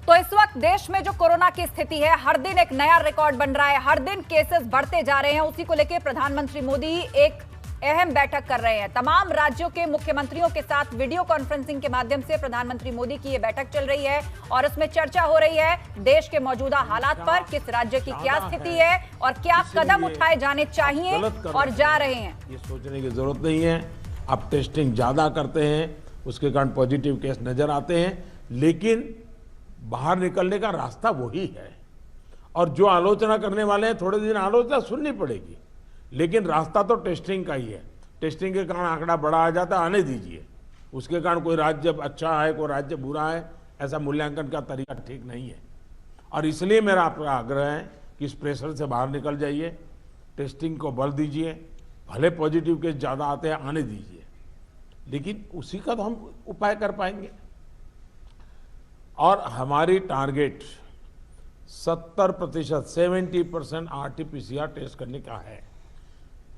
तो इस वक्त देश में जो कोरोना की स्थिति है, हर दिन एक नया रिकॉर्ड बन रहा है, हर दिन केसेस बढ़ते जा रहे हैं। उसी को लेकर प्रधानमंत्री मोदी एक अहम बैठक कर रहे हैं। तमाम राज्यों के मुख्यमंत्रियों के साथ वीडियो कॉन्फ्रेंसिंग के माध्यम से प्रधानमंत्री मोदी की यह बैठक चल रही है और उसमें चर्चा हो रही है देश के मौजूदा हालात पर, किस राज्य की क्या स्थिति है और क्या कदम उठाए जाने चाहिए और जा रहे हैं। ये सोचने की जरूरत नहीं है। आप टेस्टिंग ज्यादा करते हैं, उसके कारण पॉजिटिव केस नजर आते हैं, लेकिन बाहर निकलने का रास्ता वही है। और जो आलोचना करने वाले हैं, थोड़े दिन आलोचना सुननी पड़ेगी, लेकिन रास्ता तो टेस्टिंग का ही है। टेस्टिंग के कारण आंकड़ा बड़ा आ जाता है, आने दीजिए। उसके कारण कोई राज्य अच्छा है, कोई राज्य बुरा है, ऐसा मूल्यांकन का तरीका ठीक नहीं है। और इसलिए मेरा आपका आग्रह है कि इस प्रेशर से बाहर निकल जाइए, टेस्टिंग को बल दीजिए। भले पॉजिटिव केस ज़्यादा आते हैं, आने दीजिए, लेकिन उसी का तो हम उपाय कर पाएंगे। और हमारी टारगेट 70%, 70% RT-PCR टेस्ट करने का है।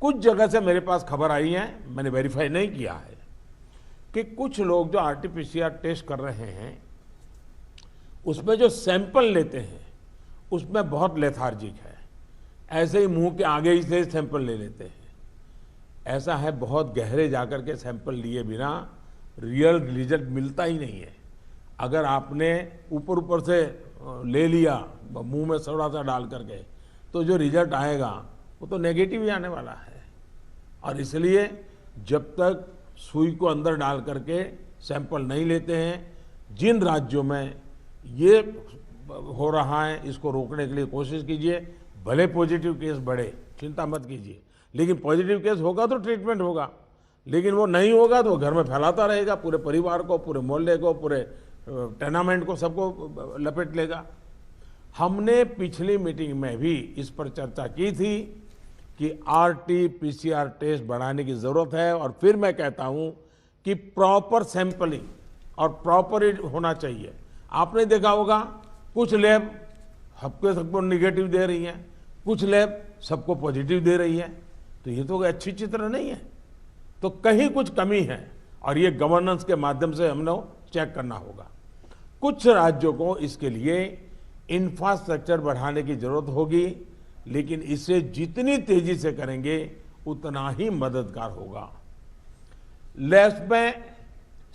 कुछ जगह से मेरे पास खबर आई है, मैंने वेरीफाई नहीं किया है, कि कुछ लोग जो RT-PCR टेस्ट कर रहे हैं, उसमें जो सैंपल लेते हैं उसमें बहुत लेथार्जिक है। ऐसे ही मुंह के आगे ही से सैंपल ले लेते हैं। ऐसा है, बहुत गहरे जाकर के सैंपल लिए बिना रियल रिजल्ट मिलता ही नहीं है। अगर आपने ऊपर ऊपर से ले लिया मुंह में थोड़ा सा डाल करके, तो जो रिजल्ट आएगा वो तो नेगेटिव ही आने वाला है। और इसलिए जब तक सुई को अंदर डाल करके सैंपल नहीं लेते हैं, जिन राज्यों में ये हो रहा है, इसको रोकने के लिए कोशिश कीजिए। भले पॉजिटिव केस बढ़े, चिंता मत कीजिए, लेकिन पॉजिटिव केस होगा तो ट्रीटमेंट होगा, लेकिन वो नहीं होगा तो घर में फैलाता रहेगा, पूरे परिवार को, पूरे मोहल्ले को, पूरे टेनामेंट को, सबको लपेट लेगा। हमने पिछली मीटिंग में भी इस पर चर्चा की थी कि RT-PCR टेस्ट बढ़ाने की जरूरत है। और फिर मैं कहता हूं कि प्रॉपर सैंपलिंग और प्रॉपर होना चाहिए। आपने देखा होगा, कुछ लैब सबको निगेटिव दे रही है, कुछ लैब सबको पॉजिटिव दे रही है, तो ये तो अच्छी चित्र नहीं है। तो कहीं कुछ कमी है, और ये गवर्नेंस के माध्यम से हमने चेक करना होगा। कुछ राज्यों को इसके लिए इंफ्रास्ट्रक्चर बढ़ाने की जरूरत होगी, लेकिन इसे जितनी तेजी से करेंगे उतना ही मददगार होगा। लैब्स में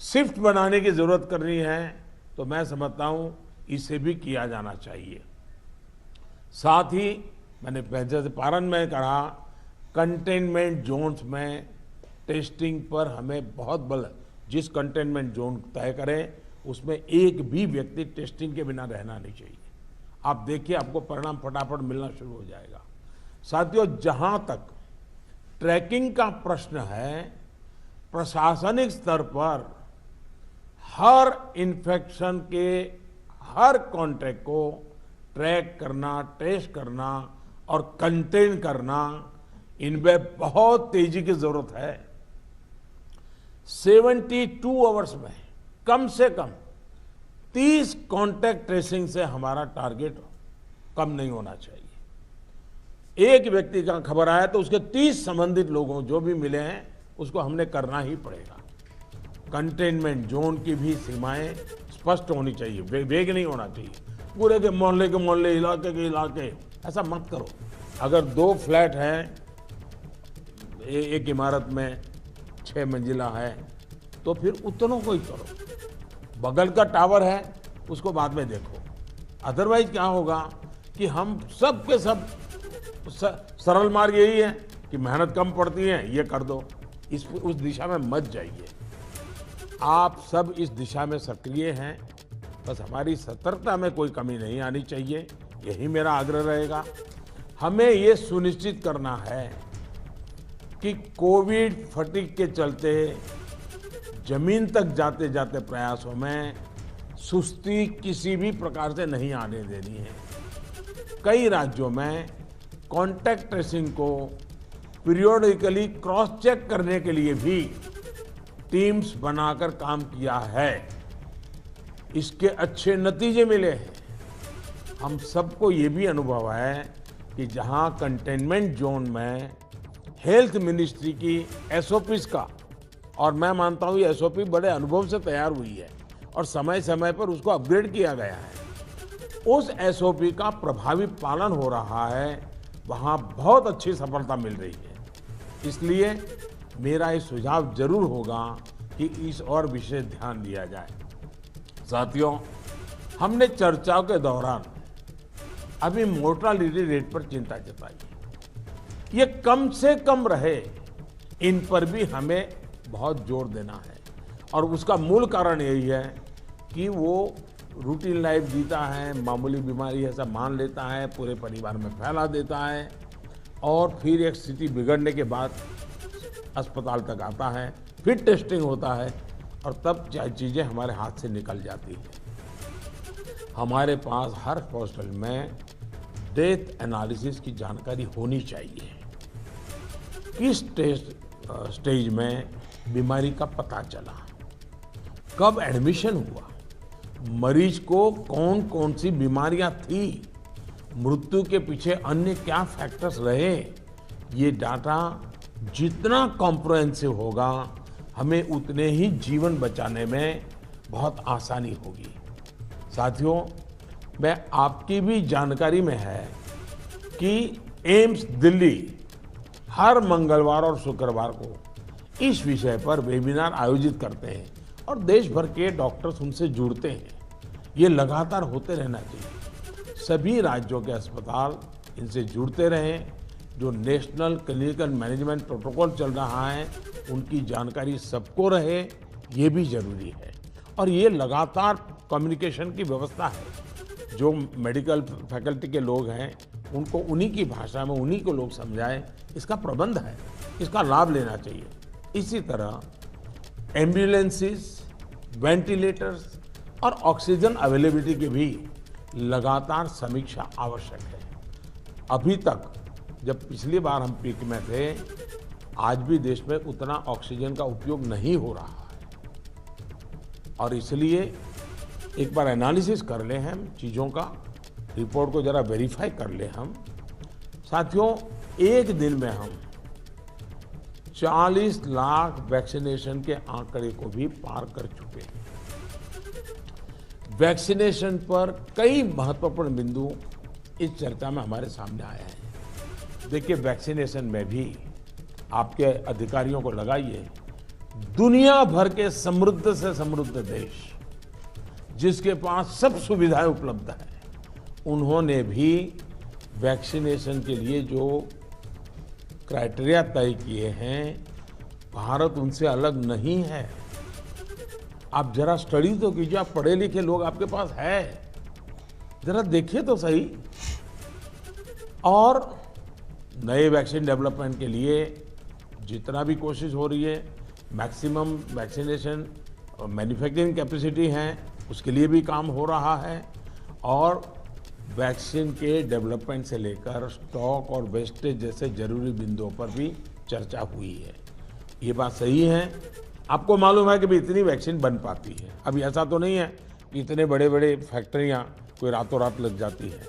शिफ्ट बनाने की जरूरत करनी है, तो मैं समझता हूं इसे भी किया जाना चाहिए। साथ ही मैंने पहले से पारण में कहा, कंटेनमेंट जोन्स में टेस्टिंग पर हमें बहुत बल, जिस कंटेनमेंट जोन तय करें उसमें एक भी व्यक्ति टेस्टिंग के बिना रहना नहीं चाहिए। आप देखिए, आपको परिणाम फटाफट मिलना शुरू हो जाएगा। साथियों, जहां तक ट्रैकिंग का प्रश्न है, प्रशासनिक स्तर पर हर इन्फेक्शन के हर कॉन्टैक्ट को ट्रैक करना, टेस्ट करना और कंटेन करना, इनमें बहुत तेजी की जरूरत है। 72 आवर्स में कम से कम 30 कॉन्टैक्ट ट्रेसिंग से हमारा टारगेट कम नहीं होना चाहिए। एक व्यक्ति का खबर आया तो उसके 30 संबंधित लोगों जो भी मिले हैं उसको हमने करना ही पड़ेगा। कंटेनमेंट जोन की भी सीमाएं स्पष्ट होनी चाहिए, वेग नहीं होना चाहिए। पूरे के मोहल्ले, इलाके के इलाके, ऐसा मत करो। अगर 2 फ्लैट हैं, एक इमारत में 6 मंजिला है, तो फिर उतनों को ही करो। बगल का टावर है, उसको बाद में देखो। अदरवाइज क्या होगा कि हम सब के सब सरल मार्ग यही है कि मेहनत कम पड़ती है, ये कर दो। उस दिशा में मत जाइए। आप सब इस दिशा में सक्रिय हैं, बस हमारी सतर्कता में कोई कमी नहीं आनी चाहिए, यही मेरा आग्रह रहेगा। हमें ये सुनिश्चित करना है कि कोविड फटीग के चलते जमीन तक जाते जाते प्रयासों में सुस्ती किसी भी प्रकार से नहीं आने देनी है। कई राज्यों में कॉन्टैक्ट ट्रेसिंग को पीरियोडिकली क्रॉस चेक करने के लिए भी टीम्स बनाकर काम किया है। इसके अच्छे नतीजे मिले हैं। हम सबको ये भी अनुभव है कि जहां कंटेनमेंट जोन में हेल्थ मिनिस्ट्री की SOPs का, और मैं मानता हूं ये SOP बड़े अनुभव से तैयार हुई है और समय समय पर उसको अपग्रेड किया गया है, उस एसओपी का प्रभावी पालन हो रहा है, वहां बहुत अच्छी सफलता मिल रही है। इसलिए मेरा ये सुझाव जरूर होगा कि इस और विशेष ध्यान दिया जाए। साथियों, हमने चर्चाओं के दौरान अभी मोर्टालिटी रेट पर चिंता जताई। ये कम से कम रहे, इन पर भी हमें बहुत जोर देना है। और उसका मूल कारण यही है कि वो रूटीन लाइफ जीता है, मामूली बीमारी ऐसा मान लेता है, पूरे परिवार में फैला देता है और फिर एक स्थिति बिगड़ने के बाद अस्पताल तक आता है, फिर टेस्टिंग होता है और तब चीज़ें हमारे हाथ से निकल जाती है। हमारे पास हर हॉस्पिटल में डेथ एनालिसिस की जानकारी होनी चाहिए। किस स्टेज में बीमारी का पता चला, कब एडमिशन हुआ, मरीज को कौन कौन सी बीमारियां थी, मृत्यु के पीछे अन्य क्या फैक्टर्स रहे। ये डाटा जितना कॉम्प्रिहेंसिव होगा, हमें उतने ही जीवन बचाने में बहुत आसानी होगी। साथियों, मैं आपकी भी जानकारी में है कि एम्स दिल्ली हर मंगलवार और शुक्रवार को इस विषय पर वेबिनार आयोजित करते हैं और देश भर के डॉक्टर्स उनसे जुड़ते हैं। ये लगातार होते रहना चाहिए। सभी राज्यों के अस्पताल इनसे जुड़ते रहें। जो नेशनल क्लिनिकल मैनेजमेंट प्रोटोकॉल चल रहा है, उनकी जानकारी सबको रहे, ये भी जरूरी है। और ये लगातार कम्युनिकेशन की व्यवस्था है। जो मेडिकल फैकल्टी के लोग हैं, उनको उन्हीं की भाषा में उन्हीं को लोग समझाएं, इसका प्रबंध है, इसका लाभ लेना चाहिए। इसी तरह एम्बुलेंसेस, वेंटिलेटर्स और ऑक्सीजन अवेलेबिलिटी की भी लगातार समीक्षा आवश्यक है। अभी तक जब पिछली बार हम पीक में थे, आज भी देश में उतना ऑक्सीजन का उपयोग नहीं हो रहा है और इसलिए एक बार एनालिसिस कर लें हम चीज़ों का, रिपोर्ट को जरा वेरीफाई कर लें हम। साथियों, एक दिन में हम 40 लाख वैक्सीनेशन के आंकड़े को भी पार कर चुके हैं। वैक्सीनेशन पर कई महत्वपूर्ण बिंदु इस चर्चा में हमारे सामने आए हैं। देखिए, वैक्सीनेशन में भी आपके अधिकारियों को लगाइए, दुनिया भर के समृद्ध से समृद्ध देश जिसके पास सब सुविधाएं उपलब्ध है, उन्होंने भी वैक्सीनेशन के लिए जो क्राइटेरिया तय किए हैं, भारत उनसे अलग नहीं है। आप जरा स्टडी तो कीजिए, आप पढ़े लिखे लोग आपके पास है, जरा देखिए तो सही। और नए वैक्सीन डेवलपमेंट के लिए जितना भी कोशिश हो रही है, मैक्सिमम वैक्सीनेशन और मैन्युफैक्चरिंग कैपेसिटी है, उसके लिए भी काम हो रहा है। और वैक्सीन के डेवलपमेंट से लेकर स्टॉक और वेस्टेज जैसे जरूरी बिंदुओं पर भी चर्चा हुई है। ये बात सही है। आपको मालूम है कि भी इतनी वैक्सीन बन पाती है। अभी ऐसा तो नहीं है कि इतने बड़े बड़े फैक्ट्रियाँ कोई रातों रात लग जाती है।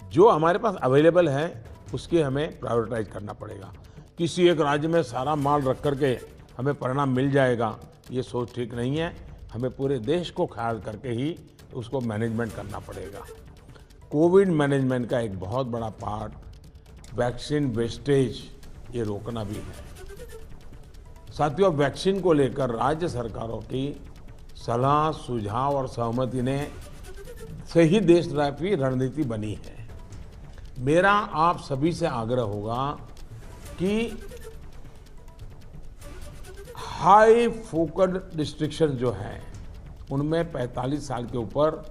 जो हमारे पास अवेलेबल है उसकी हमें प्रायोरिटाइज करना पड़ेगा। किसी एक राज्य में सारा माल रख करके हमें परिणाम मिल जाएगा, ये सोच ठीक नहीं है। हमें पूरे देश को ख्याल करके ही उसको मैनेजमेंट करना पड़ेगा। कोविड मैनेजमेंट का एक बहुत बड़ा पार्ट वैक्सीन वेस्टेज ये रोकना भी है। साथियों, वैक्सीन को लेकर राज्य सरकारों की सलाह, सुझाव और सहमति ने से ही देशव्यापी रणनीति बनी है। मेरा आप सभी से आग्रह होगा कि हाई फोकस्ड डिस्ट्रिक्शन जो हैं, उनमें 45 साल के ऊपर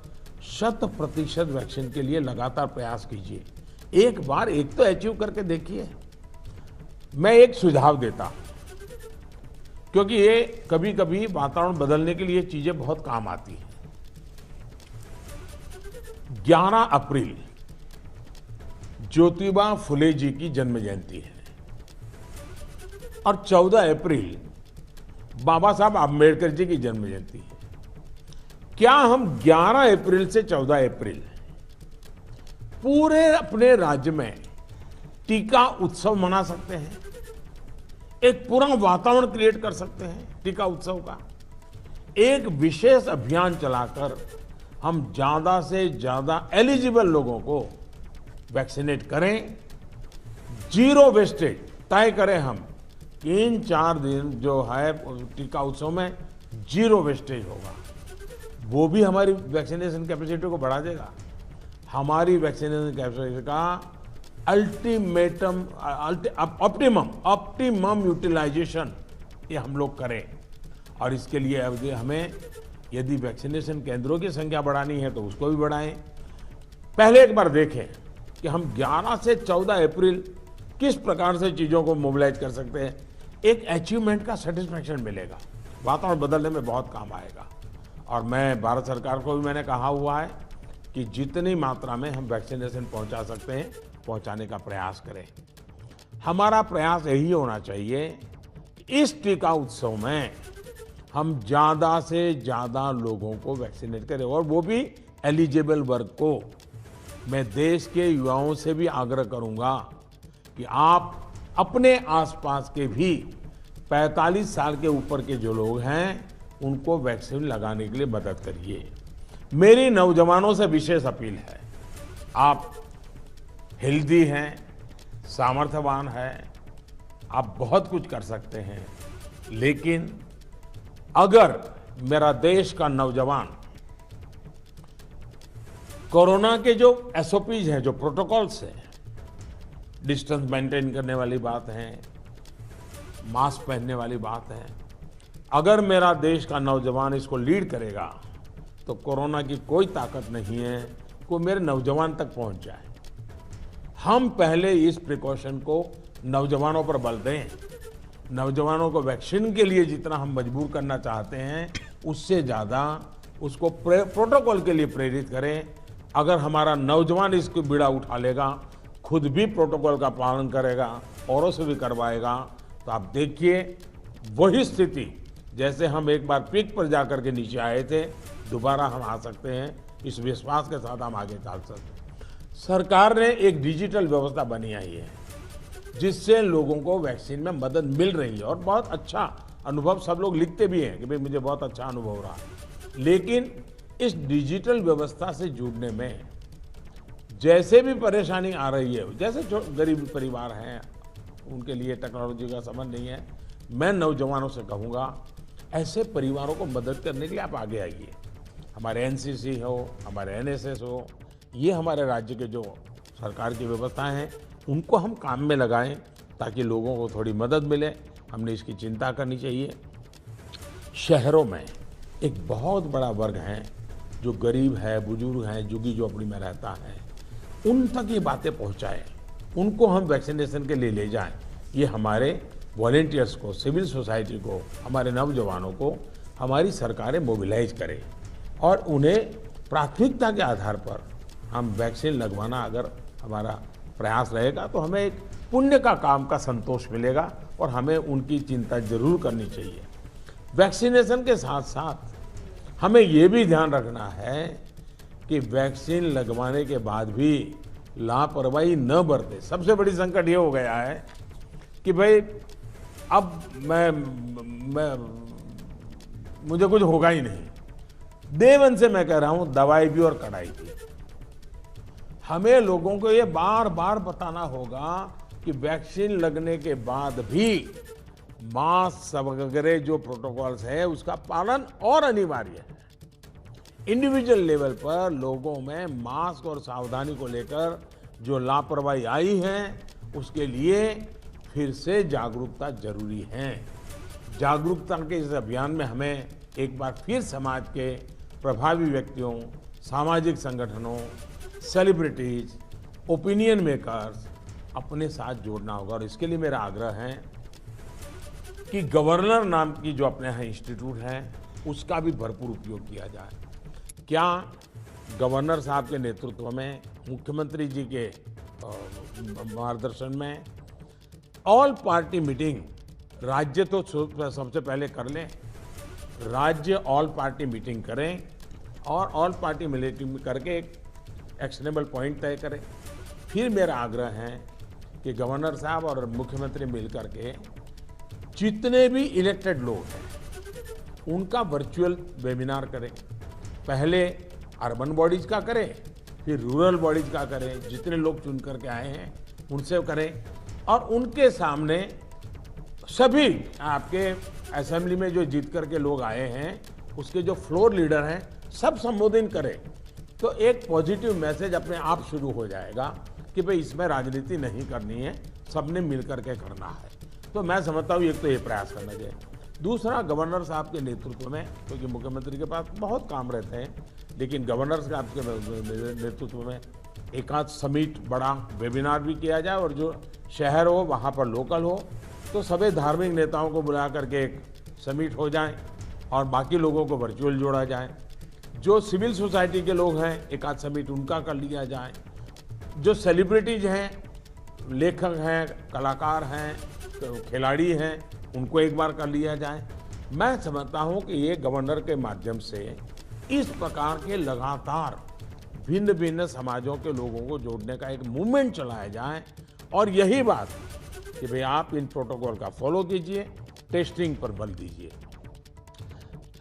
100% वैक्सीन के लिए लगातार प्रयास कीजिए। एक बार एक तो अचीव करके देखिए। मैं एक सुझाव देता हूं, क्योंकि ये कभी कभी वातावरण बदलने के लिए चीजें बहुत काम आती हैं। 11 अप्रैल ज्योतिबा फुले जी की जन्म जयंती है और 14 अप्रैल बाबा साहब आम्बेडकर जी की जन्म जयंती है। क्या हम 11 अप्रैल से 14 अप्रैल पूरे अपने राज्य में टीका उत्सव मना सकते हैं? एक पूरा वातावरण क्रिएट कर सकते हैं टीका उत्सव का। एक विशेष अभियान चलाकर हम ज्यादा से ज्यादा एलिजिबल लोगों को वैक्सीनेट करें, जीरो वेस्टेज तय करें हम। 3-4 दिन जो है टीका उत्सव में जीरो वेस्टेज होगा, वो भी हमारी वैक्सीनेशन कैपेसिटी को बढ़ा देगा। हमारी वैक्सीनेशन कैपेसिटी का ऑप्टिमम यूटिलाइजेशन ये हम लोग करें। और इसके लिए अब हमें यदि वैक्सीनेशन केंद्रों की संख्या बढ़ानी है तो उसको भी बढ़ाएं। पहले एक बार देखें कि हम 11 से 14 अप्रैल किस प्रकार से चीज़ों को मोबिलाइज कर सकते हैं। एक अचीवमेंट का सेटिस्फैक्शन मिलेगा, वातावरण बदलने में बहुत काम आएगा। और मैं भारत सरकार को भी मैंने कहा हुआ है कि जितनी मात्रा में हम वैक्सीनेशन पहुंचा सकते हैं पहुंचाने का प्रयास करें। हमारा प्रयास यही होना चाहिए कि इस टीका उत्सव में हम ज़्यादा से ज़्यादा लोगों को वैक्सीनेट करें, और वो भी एलिजिबल वर्ग को। मैं देश के युवाओं से भी आग्रह करूंगा कि आप अपने आसपास के भी 45 साल के ऊपर के जो लोग हैं उनको वैक्सीन लगाने के लिए मदद करिए। मेरी नौजवानों से विशेष अपील है, आप हेल्दी हैं, सामर्थ्यवान हैं, आप बहुत कुछ कर सकते हैं, लेकिन अगर मेरा देश का नौजवान कोरोना के जो एसओपीज हैं, जो प्रोटोकॉल्स हैं, डिस्टेंस मेंटेन करने वाली बात है, मास्क पहनने वाली बात है, अगर मेरा देश का नौजवान इसको लीड करेगा तो कोरोना की कोई ताकत नहीं है कि मेरे नौजवान तक पहुंच जाए। हम पहले इस प्रिकॉशन को नौजवानों पर बल दें। नौजवानों को वैक्सीन के लिए जितना हम मजबूर करना चाहते हैं उससे ज़्यादा उसको प्रोटोकॉल के लिए प्रेरित करें। अगर हमारा नौजवान इसको बीड़ा उठा लेगा, खुद भी प्रोटोकॉल का पालन करेगा, औरों से भी करवाएगा, तो आप देखिए वही स्थिति जैसे हम एक बार पीक पर जाकर के नीचे आए थे, दोबारा हम आ सकते हैं। इस विश्वास के साथ हम आगे चल सकते हैं। सरकार ने एक डिजिटल व्यवस्था बनाई है जिससे लोगों को वैक्सीन में मदद मिल रही है, और बहुत अच्छा अनुभव सब लोग लिखते भी हैं कि भाई मुझे बहुत अच्छा अनुभव रहा। लेकिन इस डिजिटल व्यवस्था से जुड़ने में जैसे भी परेशानी आ रही है, जैसे जो गरीब परिवार हैं उनके लिए टेक्नोलॉजी का समझ नहीं है, मैं नौजवानों से कहूँगा ऐसे परिवारों को मदद करने के लिए आप आगे आइए। हमारे एनसीसी हो, हमारे एनएसएस हो, ये हमारे राज्य के जो सरकार की व्यवस्थाएं हैं उनको हम काम में लगाएं ताकि लोगों को थोड़ी मदद मिले। हमने इसकी चिंता करनी चाहिए। शहरों में एक बहुत बड़ा वर्ग है जो गरीब है, बुजुर्ग हैं, झुग्गी झोपड़ी में रहता है, उन तक ये बातें पहुंचाएं, उनको हम वैक्सीनेशन के लिए ले जाएं। ये हमारे वॉलेंटियर्स को, सिविल सोसाइटी को, हमारे नौजवानों को हमारी सरकारें मोबिलाइज करें और उन्हें प्राथमिकता के आधार पर हम वैक्सीन लगवाना अगर हमारा प्रयास रहेगा तो हमें एक पुण्य का काम का संतोष मिलेगा और हमें उनकी चिंता जरूर करनी चाहिए। वैक्सीनेशन के साथ साथ हमें ये भी ध्यान रखना है कि वैक्सीन लगवाने के बाद भी लापरवाही न बरते। सबसे बड़ी संकट ये हो गया है कि भाई अब मुझे कुछ होगा ही नहीं। देवन से मैं कह रहा हूं, दवाई भी और कड़ाई भी। हमें लोगों को ये बार बार बताना होगा कि वैक्सीन लगने के बाद भी मास्क वगैरह जो प्रोटोकॉल्स है उसका पालन और अनिवार्य है। इंडिविजुअल लेवल पर लोगों में मास्क और सावधानी को लेकर जो लापरवाही आई है उसके लिए फिर से जागरूकता जरूरी है। जागरूकता के इस अभियान में हमें एक बार फिर समाज के प्रभावी व्यक्तियों, सामाजिक संगठनों, सेलिब्रिटीज, ओपिनियन मेकर्स अपने साथ जोड़ना होगा। और इसके लिए मेरा आग्रह है कि गवर्नर नाम की जो अपने यहाँ इंस्टीट्यूट है उसका भी भरपूर उपयोग किया जाए। क्या गवर्नर साहब के नेतृत्व में, मुख्यमंत्री जी के मार्गदर्शन में ऑल पार्टी मीटिंग, राज्य तो सबसे पहले कर लें, राज्य ऑल पार्टी मीटिंग करें और ऑल पार्टी मीटिंग करके एक एक्शनेबल पॉइंट तय करें। फिर मेरा आग्रह है कि गवर्नर साहब और मुख्यमंत्री मिलकर के जितने भी इलेक्टेड लोग हैं उनका वर्चुअल वेबिनार करें। पहले अर्बन बॉडीज का करें, फिर रूरल बॉडीज का करें, जितने लोग चुन करके आए हैं उनसे करें, और उनके सामने सभी आपके असेंबली में जो जीत करके लोग आए हैं उसके जो फ्लोर लीडर हैं सब संबोधित करें, तो एक पॉजिटिव मैसेज अपने आप शुरू हो जाएगा कि भाई इसमें राजनीति नहीं करनी है, सबने मिल करके करना है। तो मैं समझता हूँ एक तो ये प्रयास करना चाहिए। दूसरा, गवर्नर साहब के नेतृत्व में, क्योंकि मुख्यमंत्री के पास बहुत काम रहते हैं, लेकिन गवर्नर साहब के नेतृत्व में एक आध समिट, बड़ा वेबिनार भी किया जाए, और जो शहर हो वहाँ पर लोकल हो तो सभी धार्मिक नेताओं को बुला करके एक समिट हो जाए और बाकी लोगों को वर्चुअल जोड़ा जाए। जो सिविल सोसाइटी के लोग हैं एक आध समिट उनका कर लिया जाए। जो सेलिब्रिटीज हैं, लेखक हैं, कलाकार हैं, खिलाड़ी हैं, उनको एक बार कर लिया जाए। मैं समझता हूं कि ये गवर्नर के माध्यम से इस प्रकार के लगातार भिन्न भिन्न समाजों के लोगों को जोड़ने का एक मूवमेंट चलाया जाए, और यही बात कि भाई आप इन प्रोटोकॉल का फॉलो कीजिए, टेस्टिंग पर बल दीजिए।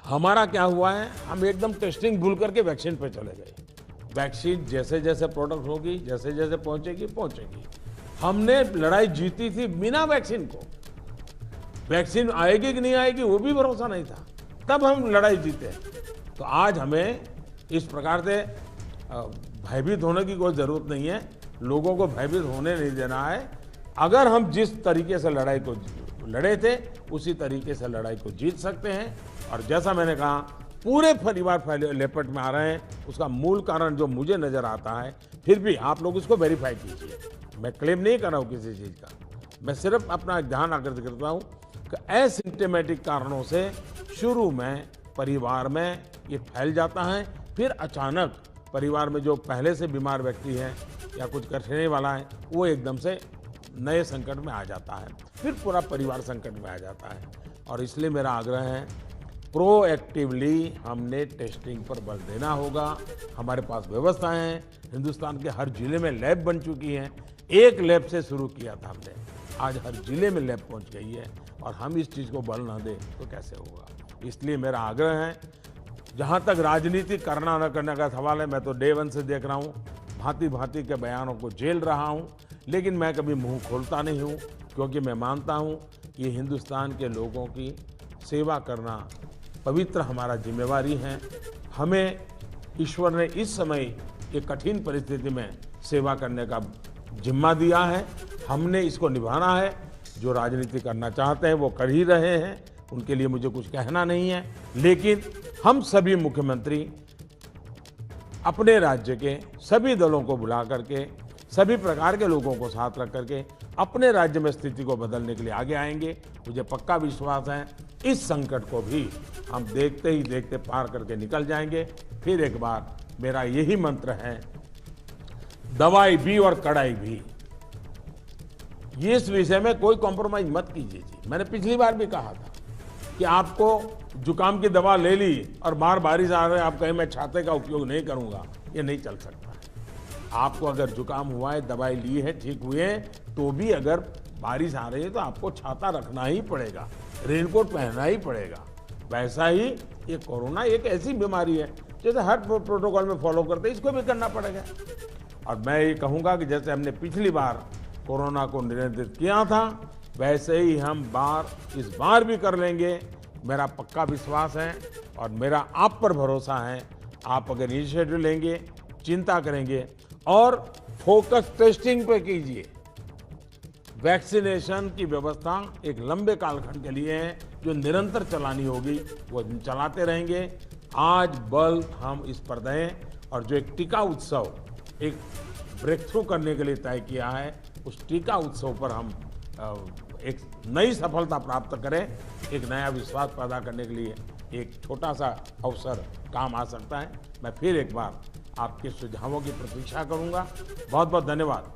हमारा क्या हुआ है, हम एकदम टेस्टिंग भूल करके वैक्सीन पे चले गए। वैक्सीन जैसे जैसे प्रोडक्ट होगी, जैसे जैसे पहुंचेगी। हमने लड़ाई जीती थी बिना वैक्सीन को। वैक्सीन आएगी कि नहीं आएगी वो भी भरोसा नहीं था, तब हम लड़ाई जीते। तो आज हमें इस प्रकार से भयभीत होने की कोई जरूरत नहीं है, लोगों को भयभीत होने नहीं देना है। अगर हम जिस तरीके से लड़ाई को लड़े थे उसी तरीके से लड़ाई को जीत सकते हैं। और जैसा मैंने कहा, पूरे परिवार लेपट में आ रहे हैं, उसका मूल कारण जो मुझे नजर आता है, फिर भी आप लोग इसको वेरीफाई कीजिए। मैं क्लेम नहीं कर रहा हूँ किसी चीज का, मैं सिर्फ अपना ध्यान आकर्षित करता हूँ कि एसिम्प्टोमेटिक कारणों से शुरू में परिवार में ये फैल जाता है, फिर अचानक परिवार में जो पहले से बीमार व्यक्ति है या कुछ करने वाला है वो एकदम से नए संकट में आ जाता है, फिर पूरा परिवार संकट में आ जाता है। और इसलिए मेरा आग्रह है, प्रोएक्टिवली हमने टेस्टिंग पर बल देना होगा। हमारे पास व्यवस्थाएं हैं, हिंदुस्तान के हर जिले में लैब बन चुकी हैं। एक लैब से शुरू किया था हमने, आज हर जिले में लैब पहुंच गई है, और हम इस चीज़ को बल ना दें तो कैसे होगा। इसलिए मेरा आग्रह है, जहाँ तक राजनीति करना न करने का सवाल है, मैं तो डे वन से देख रहा हूँ, भांति भांति के बयानों को झेल रहा हूँ, लेकिन मैं कभी मुंह खोलता नहीं हूँ, क्योंकि मैं मानता हूँ कि हिंदुस्तान के लोगों की सेवा करना पवित्र हमारा जिम्मेवारी है। हमें ईश्वर ने इस समय एक कठिन परिस्थिति में सेवा करने का जिम्मा दिया है, हमने इसको निभाना है। जो राजनीति करना चाहते हैं वो कर ही रहे हैं, उनके लिए मुझे कुछ कहना नहीं है, लेकिन हम सभी मुख्यमंत्री अपने राज्य के सभी दलों को बुला करके, सभी प्रकार के लोगों को साथ रख करके अपने राज्य में स्थिति को बदलने के लिए आगे आएंगे। मुझे पक्का विश्वास है इस संकट को भी हम देखते ही देखते पार करके निकल जाएंगे। फिर एक बार मेरा यही मंत्र है, दवाई भी और कड़ाई भी। ये इस विषय में कोई कॉम्प्रोमाइज मत कीजिए जी। मैंने पिछली बार भी कहा था कि आपको जुकाम की दवा ले ली और बाहर बारिश आ रही है, आप कहें मैं छाते का उपयोग नहीं करूंगा, ये नहीं चल सकता है। आपको अगर जुकाम हुआ है, दवाई ली है, ठीक हुए हैं, तो भी अगर बारिश आ रही है तो आपको छाता रखना ही पड़ेगा, रेनकोट पहनना ही पड़ेगा। वैसा ही ये कोरोना एक ऐसी बीमारी है, जैसे हर प्रोटोकॉल में फॉलो करते हैं, इसको भी करना पड़ेगा। और मैं ये कहूँगा कि जैसे हमने पिछली बार कोरोना को नियंत्रित किया था, वैसे ही हम इस बार भी कर लेंगे। मेरा पक्का विश्वास है और मेरा आप पर भरोसा है। आप अगर इनिशिएटिव लेंगे, चिंता करेंगे और फोकस टेस्टिंग पे कीजिए। वैक्सीनेशन की व्यवस्था एक लंबे कालखंड के लिए है, जो निरंतर चलानी होगी, वो चलाते रहेंगे। आज बल हम इस पर दें, और जो एक टीका उत्सव एक ब्रेक थ्रू करने के लिए तय किया है, उस टीका उत्सव पर हम एक नई सफलता प्राप्त करें। एक नया विश्वास पैदा करने के लिए एक छोटा सा अवसर काम आ सकता है। मैं फिर एक बार आपके सुझावों की प्रतीक्षा करूंगा। बहुत बहुत धन्यवाद।